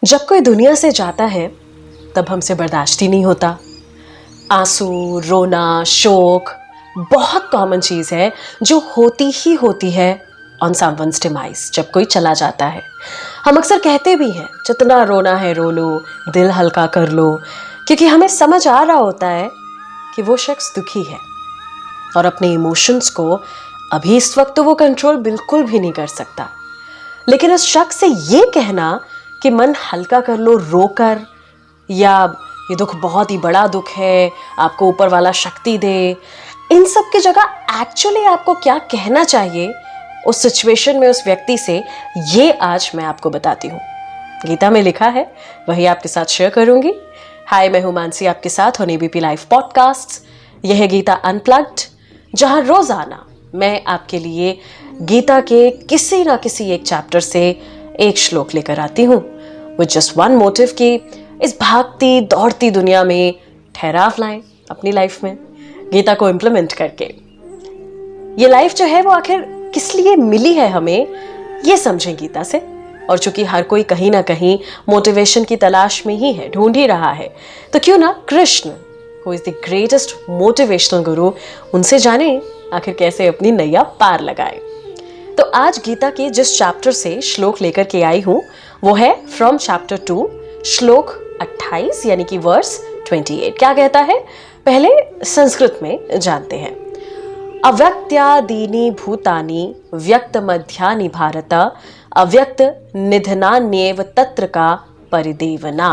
जब कोई दुनिया से जाता है तब हमसे बर्दाश्त ही नहीं होता। आंसू, रोना, शोक बहुत कॉमन चीज़ है जो होती ही होती है ऑन समवन्स डिमाइस, जब कोई चला जाता है। हम अक्सर कहते भी हैं जितना रोना है रो लो, दिल हल्का कर लो, क्योंकि हमें समझ आ रहा होता है कि वो शख्स दुखी है और अपने इमोशंस को अभी इस वक्त तो वो कंट्रोल बिल्कुल भी नहीं कर सकता। लेकिन उस शख्स से ये कहना कि मन हल्का कर लो रोकर, या ये दुख बहुत ही बड़ा दुख है, आपको ऊपर वाला शक्ति दे, इन सब की जगह एक्चुअली आपको क्या कहना चाहिए उस सिचुएशन में उस व्यक्ति से, ये आज मैं आपको बताती हूँ। गीता में लिखा है, वही आपके साथ शेयर करूंगी। हाय, मैं हूं मानसी, आपके साथ ऑन एबीपी लाइव पॉडकास्ट। यह है गीता अनप्लग्ड, जहां रोजाना मैं आपके लिए गीता के किसी ना किसी एक चैप्टर से एक श्लोक लेकर आती हूँ, विद जस्ट वन मोटिव कि इस भागती दौड़ती दुनिया में ठहराव लाएं अपनी लाइफ में, गीता को इम्प्लीमेंट करके। ये लाइफ जो है वो आखिर किस लिए मिली है हमें, ये समझें गीता से। और चूंकि हर कोई कहीं ना कहीं मोटिवेशन की तलाश में ही है, ढूंढ ही रहा है, तो क्यों ना Krishna, who is the greatest motivational गुरु, उनसे जाने आखिर कैसे अपनी नैया पार लगाए। तो आज गीता के जिस चैप्टर से श्लोक लेकर के आई हूं वो है फ्रॉम चैप्टर 2 श्लोक 28 यानी कि वर्स 28। क्या कहता है, पहले संस्कृत में जानते हैं। अव्यक्त्यादीनि भूतानि व्यक्त मध्यानि भारत अव्यक्त निधनान्येव तत्र का परिदेवना।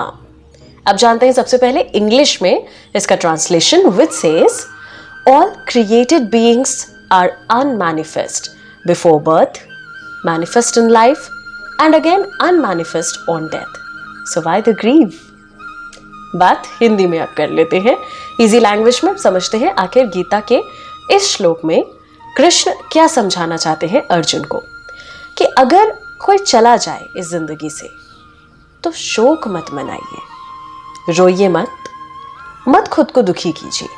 अब जानते हैं सबसे पहले इंग्लिश में इसका translation, which says all created beings are unmanifest before birth, manifest in life and again unmanifest on death, so why the grieve. बात हिंदी में अब कर लेते हैं, इजी लैंग्वेज में समझते हैं आखिर गीता के इस श्लोक में कृष्ण क्या समझाना चाहते हैं अर्जुन को। कि अगर कोई चला जाए इस जिंदगी से तो शोक मत मनाइए, रोइए मत खुद को दुखी कीजिए।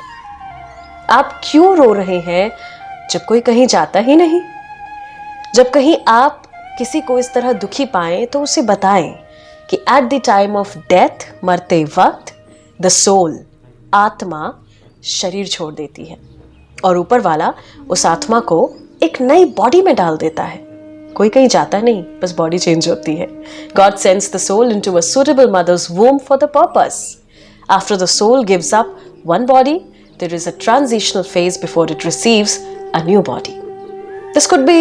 आप क्यों रो रहे हैं जब कोई कहीं जाता ही नहीं? जब कहीं आप किसी को इस तरह दुखी पाएं तो उसे बताएं कि at the time of death, मरते वक्त, द सोल, आत्मा शरीर छोड़ देती है और ऊपर वाला उस आत्मा को एक नई बॉडी में डाल देता है। कोई कहीं जाता नहीं, बस बॉडी चेंज होती है। God sends the soul into a suitable mother's womb for the purpose. After the soul gives up one body, there is a transitional phase before it receives a new body. This could be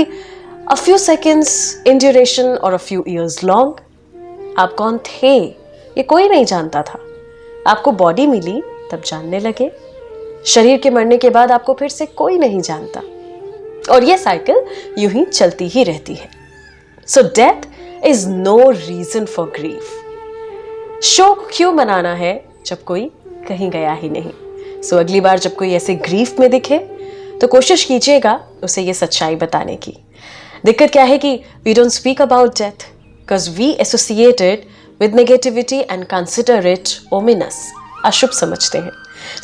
a few seconds in duration or a few years long. आप कौन थे ये कोई नहीं जानता था। आपको body मिली तब जानने लगे। शरीर के मरने के बाद आपको फिर से कोई नहीं जानता, और ये साइकिल यूं ही चलती ही रहती है। So death is no reason for grief. शोक क्यों मनाना है जब कोई कहीं गया ही नहीं? सो अगली बार जब कोई ऐसे ग्रीफ में दिखे तो कोशिश कीजिएगा उसे ये सच्चाई बताने की। दिक्कत क्या है कि we don't speak about death because we associate it with negativity and consider it ominous, अशुभ समझते हैं।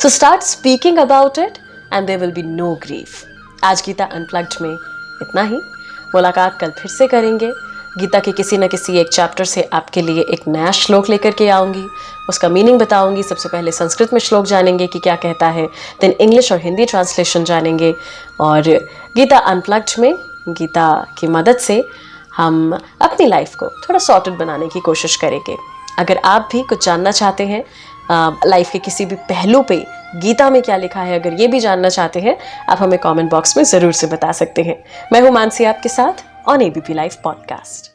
So start speaking about it and there will be no grief. आज गीता अनप्लग्ड में इतना ही। मुलाकात कल फिर से करेंगे। गीता के किसी न किसी एक चैप्टर से आपके लिए एक नया श्लोक लेकर के आऊँगी, उसका मीनिंग बताऊँगी। सबसे पहले संस्कृत में श्लोक जानेंगे कि क्या कहता है, देन इंग्लिश और हिंदी ट्रांसलेशन जानेंगे, और गीता अनप्लग्ड में गीता की मदद से हम अपनी लाइफ को थोड़ा सॉर्टेड बनाने की कोशिश करेंगे। अगर आप भी कुछ जानना चाहते हैं लाइफ के किसी भी पहलू पे, गीता में क्या लिखा है, अगर ये भी जानना चाहते हैं, आप हमें कमेंट बॉक्स में ज़रूर से बता सकते हैं। मैं हूं मानसी, आपके साथ ऑन एबीपी लाइव पॉडकास्ट।